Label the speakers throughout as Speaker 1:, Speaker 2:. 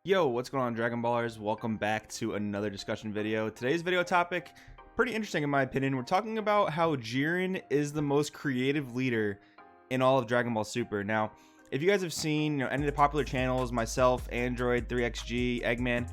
Speaker 1: Yo, what's going on, Dragon Ballers? Welcome back to another discussion video. Today's video topic, pretty interesting in my opinion. We're talking about how Jiren is the most creative leader in all of Dragon Ball Super. Now, if you guys have seen any of the popular channels, myself, Android, 3XG, Eggman,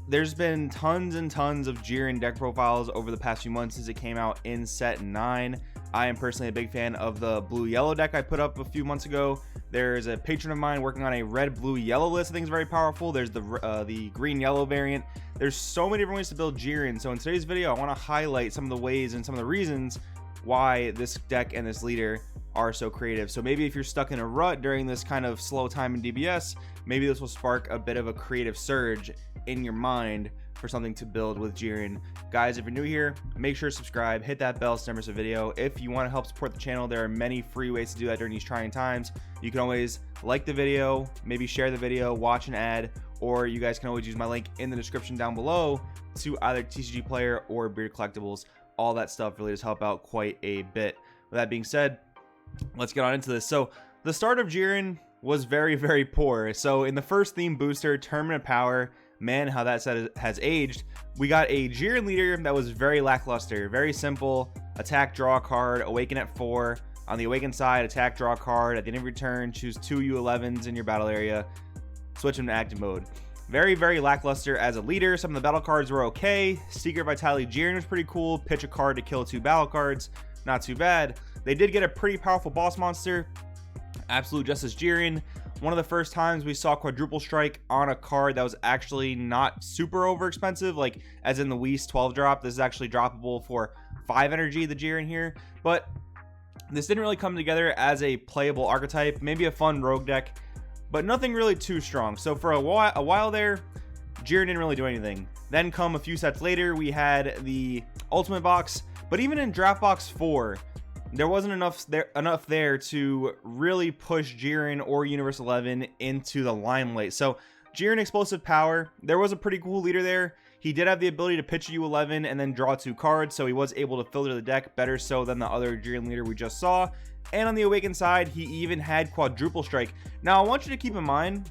Speaker 1: there's been tons and tons of Jiren deck profiles over the past few months since it came out in set 9. I am personally a big fan of the blue-yellow deck I put up a few months ago. There's a patron of mine working on a red-blue-yellow list I think is very powerful. There's the green-yellow variant. There's so many different ways to build Jiren. So in today's video, I want to highlight some of the ways and some of the reasons why this deck and this leader are so creative. So maybe if you're stuck in a rut during this kind of slow time in DBS, maybe this will spark a bit of a creative surge in your mind for something to build with Jiren. Guys, if you're new here, make sure to subscribe, hit that bell so never miss a video. If you want to help support the channel, there are many free ways to do that during these trying times. You can always like the video, maybe share the video, watch an ad, or you guys can always use my link in the description down below to either TCG Player or Beard Collectibles. All that stuff really does help out quite a bit. With that being said, let's get on into this. So the start of Jiren was very poor. So in the first theme booster, Tournament of Power, man, how that set has aged. We got a Jiren leader that was very lackluster, very simple. Attack, draw a card, awaken at 4. On the awaken side, attack, draw a card. At the end of your turn, choose 2 U11s in your battle area, switch them to active mode. Very lackluster as a leader. Some of the battle cards were okay. Secret Vitality Jiren was pretty cool. Pitch a card to kill 2 battle cards, not too bad. They did get a pretty powerful boss monster, Absolute Justice Jiren. One of the first times we saw Quadruple Strike on a card that was actually not super over expensive, like as in the Whis 12 drop. This is actually droppable for 5 energy, the Jiren here, but this didn't really come together as a playable archetype. Maybe a fun rogue deck, but nothing really too strong. So for a while there, Jiren didn't really do anything. Then come a few sets later, we had the Ultimate Box, but even in Draft Box 4, there wasn't enough there to really push Jiren or Universe 11 into the limelight. So Jiren Explosive Power, there was a pretty cool leader there. He did have the ability to pitch a U11 and then draw 2 cards, so he was able to filter the deck better so than the other Jiren leader we just saw. And on the Awaken side, he even had Quadruple Strike. Now, I want you to keep in mind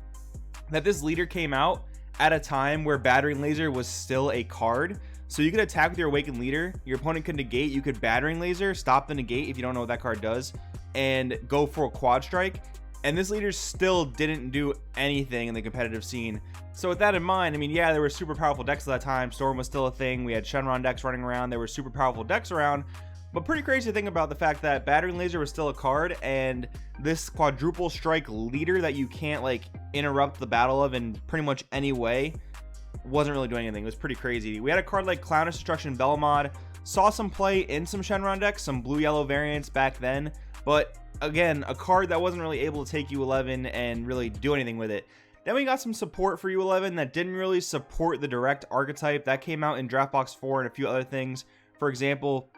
Speaker 1: that this leader came out at a time where Battering Laser was still a card. So you could attack with your Awakened leader, your opponent could negate, you could Battering Laser, stop the negate if you don't know what that card does, and go for a Quad Strike. And this leader still didn't do anything in the competitive scene. So with that in mind, I mean, yeah, there were super powerful decks at that time. Storm was still a thing. We had Shenron decks running around. There were super powerful decks around. But pretty crazy to think about the fact that Battering Laser was still a card, and this Quadruple Strike leader that you can't like interrupt the battle of in pretty much any way wasn't really doing anything. It was pretty crazy. We had a card like Clownish Destruction Belmod, saw some play in some Shenron decks, some blue-yellow variants back then, but again, a card that wasn't really able to take U11 and really do anything with it. Then we got some support for U11 that didn't really support the direct archetype. That came out in Draft Box 4 and a few other things. For example,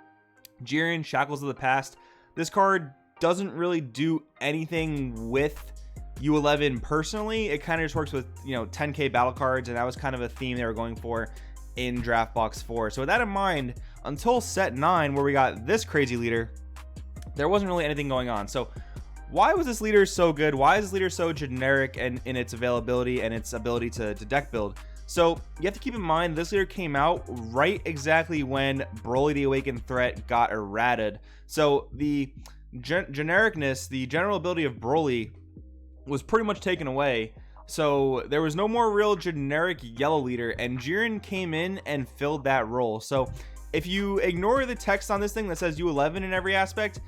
Speaker 1: Jiren Shackles of the Past. This card doesn't really do anything with U11 personally. It kind of just works with 10k battle cards, and that was kind of a theme they were going for in Draft Box 4. So with that in mind, until set 9 where we got this crazy leader, there wasn't really anything going on. So why was this leader so good? Why is this leader so generic and in its availability and its ability to deck build? So you have to keep in mind this leader came out right exactly when Broly the Awakened threat got errated. So the genericness, the general ability of Broly was pretty much taken away. So there was no more real generic yellow leader, and Jiren came in and filled that role. So if you ignore the text on this thing that says U11 in every aspect,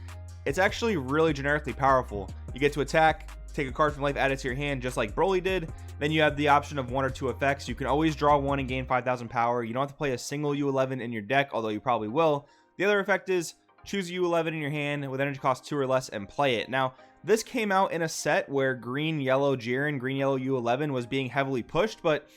Speaker 1: it's actually really generically powerful. You get to attack, take a card from life, add it to your hand just like Broly did. Then you have the option of 1 or 2 effects. You can always draw 1 and gain 5,000 power. You don't have to play a single U11 in your deck, although you probably will. The other effect is choose a U11 in your hand with energy cost 2 or less and play it. Now, this came out in a set where green-yellow Jiren, green-yellow U11 was being heavily pushed, but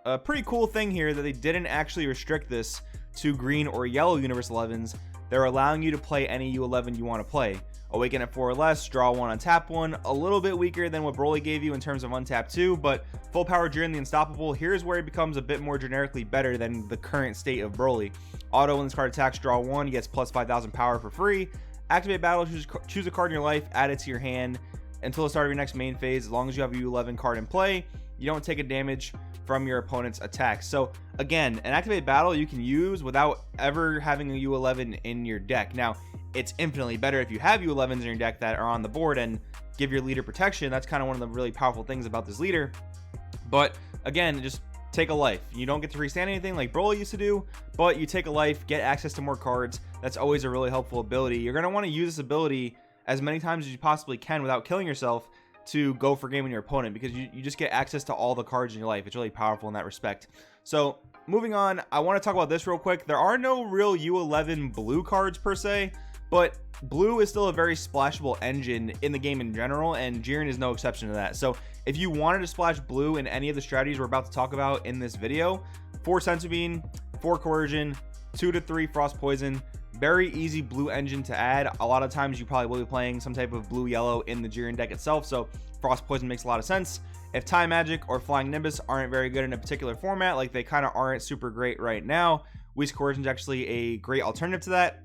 Speaker 1: a pretty cool thing here that they didn't actually restrict this to green or yellow Universe 11s. They're allowing you to play any U11 you want to play. Awaken at 4 or less, draw 1, untap 1. A little bit weaker than what Broly gave you in terms of untap 2, but full power Jiren the Unstoppable, here's where it becomes a bit more generically better than the current state of Broly. Auto, when this card attacks, draw 1, he gets plus 5,000 power for free. Activate battle, choose a card in your life, add it to your hand until the start of your next main phase. As long as you have a U11 card in play, you don't take a damage from your opponent's attacks. So again, an activate battle you can use without ever having a U11 in your deck. Now, it's infinitely better if you have U11s in your deck that are on the board and give your leader protection. That's kind of one of the really powerful things about this leader. But again, just take a life. You don't get to freestand anything like Broly used to do, but you take a life, get access to more cards. That's always a really helpful ability. You're going to want to use this ability as many times as you possibly can without killing yourself to go for game with your opponent, because you just get access to all the cards in your life. It's really powerful in that respect. So moving on, I want to talk about this real quick. There are no real U11 blue cards per se, but blue is still a very splashable engine in the game in general, and Jiren is no exception to that. So if you wanted to splash blue in any of the strategies we're about to talk about in this video, 4 Senzu Bean, 4 Coercion, 2 to 3 Frost Poison, very easy blue engine to add. A lot of times you probably will be playing some type of blue yellow in the Jiren deck itself, so Frost Poison makes a lot of sense. If Time Magic or Flying Nimbus aren't very good in a particular format, like they kind of aren't super great right now, Whis Coercion is actually a great alternative to that.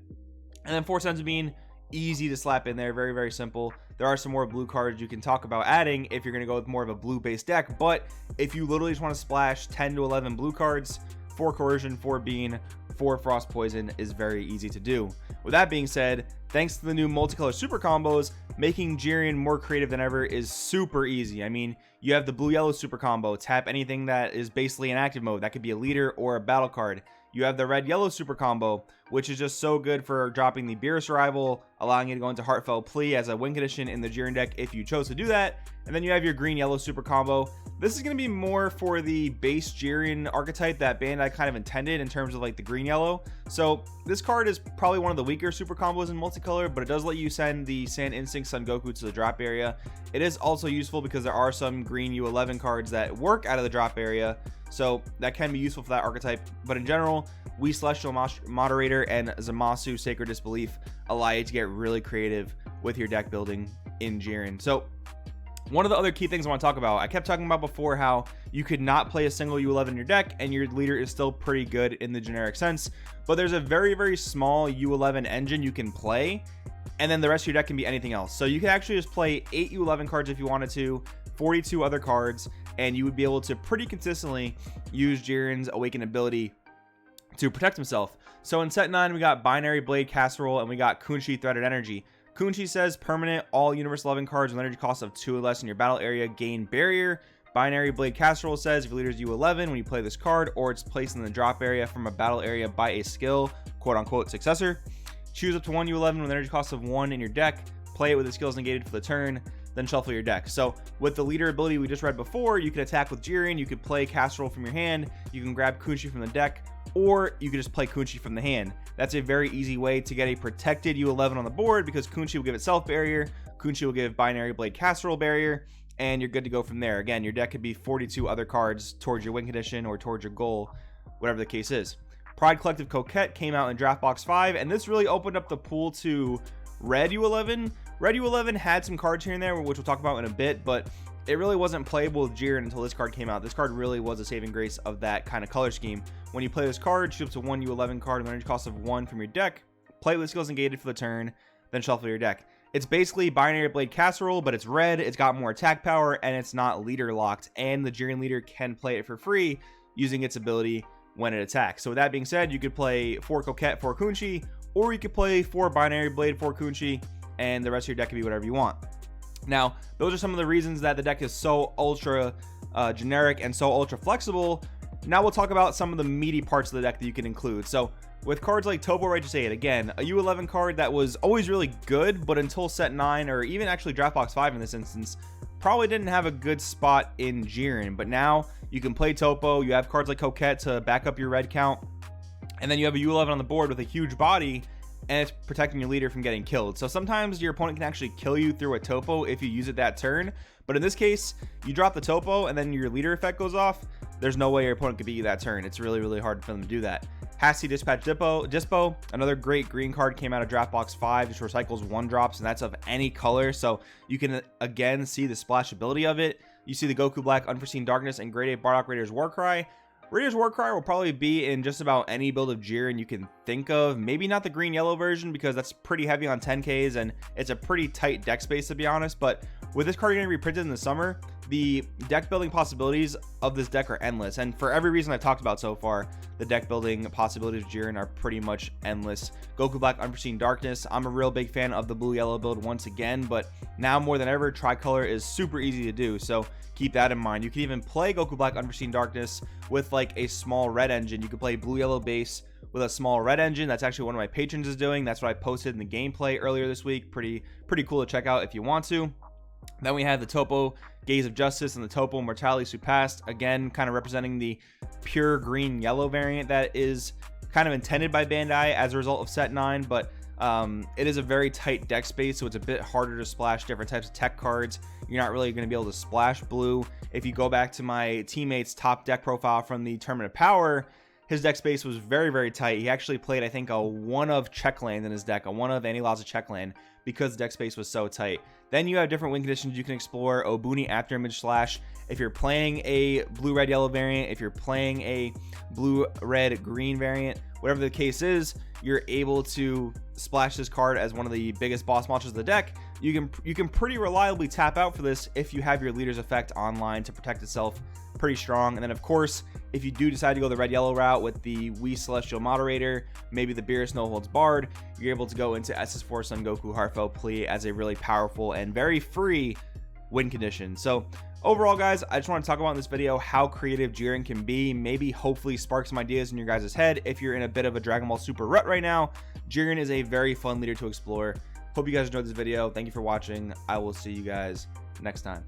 Speaker 1: And then 4 Senzu Bean, easy to slap in there, very, very simple. There are some more blue cards you can talk about adding if you're going to go with more of a blue based deck, but if you literally just want to splash 10 to 11 blue cards, 4 Coercion, 4 Bean, 4 Frost Poison is very easy to do. With that being said, thanks to the new multicolor super combos, making Jiren more creative than ever is super easy. I mean, you have the blue yellow super combo, tap anything that is basically in active mode. That could be a leader or a battle card. You have the red yellow super combo, which is just so good for dropping the Beerus Arrival, allowing you to go into Heartfelt Plea as a win condition in the Jiren deck if you chose to do that. And then you have your green yellow super combo. This is going to be more for the base Jiren archetype that Bandai kind of intended in terms of like the green yellow. So this card is probably one of the weaker super combos in multicolor, but it does let you send the Sand Instinct Son Goku to the drop area. It is also useful because there are some green U11 cards that work out of the drop area, so that can be useful for that archetype. But in general, Whis Celestial Moderator and Zamasu Sacred Disbelief allow you to get really creative with your deck building in Jiren. So one of the other key things I want to talk about, I kept talking about before how you could not play a single U11 in your deck and your leader is still pretty good in the generic sense, but there's a very, very small U11 engine you can play, and then the rest of your deck can be anything else. So you can actually just play 8 U11 cards if you wanted to, 42 other cards, and you would be able to pretty consistently use Jiren's Awakened ability to protect himself. So in set 9, we got Binary Blade Casserole and we got Kunshi Threaded Energy. Kunshi says permanent all Universe 11 cards with energy cost of 2 or less in your battle area gain barrier. Binary Blade Casserole says if your leader is U11 when you play this card, or it's placed in the drop area from a battle area by a skill, quote unquote successor. Choose up to 1 U11 with energy cost of 1 in your deck, play it with the skills negated for the turn, then shuffle your deck. So with the leader ability we just read before, you can attack with Jiren, you could play Casserole from your hand, you can grab Kunshi from the deck, or you can just play Kunshi from the hand. That's a very easy way to get a protected U11 on the board, because Kunshi will give itself barrier, Kunshi will give Binary Blade Casserole barrier, and you're good to go from there. Again, your deck could be 42 other cards towards your win condition or towards your goal, whatever the case is. Pride Collective Coquette came out in Draft Box 5, and this really opened up the pool to Red U11. Red U11 had some cards here and there, which we'll talk about in a bit, but it really wasn't playable with Jiren until this card came out. This card really was a saving grace of that kind of color scheme. When you play this card, choose up to 1 U11 card with an energy cost of 1 from your deck, play with skills negated for the turn, then shuffle your deck. It's basically Binary Blade Casserole, but it's red, it's got more attack power, and it's not leader locked, and the Jiren leader can play it for free using its ability when it attacks. So with that being said, you could play 4 Coquette, 4 Kunshi, or you could play 4 Binary Blade, 4 Kunshi, and the rest of your deck can be whatever you want. Now, those are some of the reasons that the deck is so ultra generic and so ultra flexible. Now we'll talk about some of the meaty parts of the deck that you can include. So with cards like Topo Righteous 8, again, a U11 card that was always really good, but until set 9, or even actually Draft Box 5 in this instance, probably didn't have a good spot in Jiren. But now you can play Topo, you have cards like Coquette to back up your red count, and then you have a U11 on the board with a huge body, and it's protecting your leader from getting killed. So sometimes your opponent can actually kill you through a Topo if you use it that turn, but in this case, you drop the Topo and then your leader effect goes off. There's no way your opponent could beat you that turn. It's really, really hard for them to do that. Hasty Dispatch Dispo, another great green card, came out of Draft Box 5, just recycles 1-drops, and that's of any color, so you can again see the splashability of it. You see the Goku Black Unforeseen Darkness and Grade 8 Bardock Raiders Warcry. Raiders Warcry will probably be in just about any build of Jiren you can think of. Maybe not the green-yellow version, because that's pretty heavy on 10Ks and it's a pretty tight deck space, to be honest, but with this card getting reprinted in the summer, the deck building possibilities of this deck are endless. And for every reason I've talked about so far, the deck building possibilities of Jiren are pretty much endless. Goku Black Unforeseen Darkness. I'm a real big fan of the blue-yellow build once again, but now more than ever, tricolor is super easy to do. So keep that in mind. You can even play Goku Black Unforeseen Darkness with like a small red engine. You could play blue-yellow base with a small red engine. That's actually one of my patrons is doing. That's what I posted in the gameplay earlier this week. Pretty cool to check out if you want to. Then we have the Topo Gaze of Justice and the Topo Mortality Surpassed, again kind of representing the pure green yellow variant that is kind of intended by Bandai as a result of set 9, but it is a very tight deck space, so it's a bit harder to splash different types of tech cards. You're not really going to be able to splash blue. If you go back to my teammate's top deck profile from the Tournament of Power, his deck space was very tight. He actually played, I think, a 1 of check land in his deck, a 1 of Anti-Laws check land, because the deck space was so tight. Then you have different win conditions you can explore. Obuni After Image Slash. If you're playing a blue-red-yellow variant, if you're playing a blue-red-green variant, whatever the case is, you're able to splash this card as one of the biggest boss monsters of the deck. You can pretty reliably tap out for this if you have your Leader's Effect online to protect itself pretty strong. And then of course, if you do decide to go the red-yellow route with the Wii Celestial Moderator, maybe the Beerus No Holds Barred, you're able to go into SS4 Son Goku Heartfelt Plea as a really powerful and very free win condition. So overall, guys, I just want to talk about in this video how creative Jiren can be. Maybe hopefully spark some ideas in your guys' head. If you're in a bit of a Dragon Ball Super rut right now, Jiren is a very fun leader to explore. Hope you guys enjoyed this video. Thank you for watching. I will see you guys next time.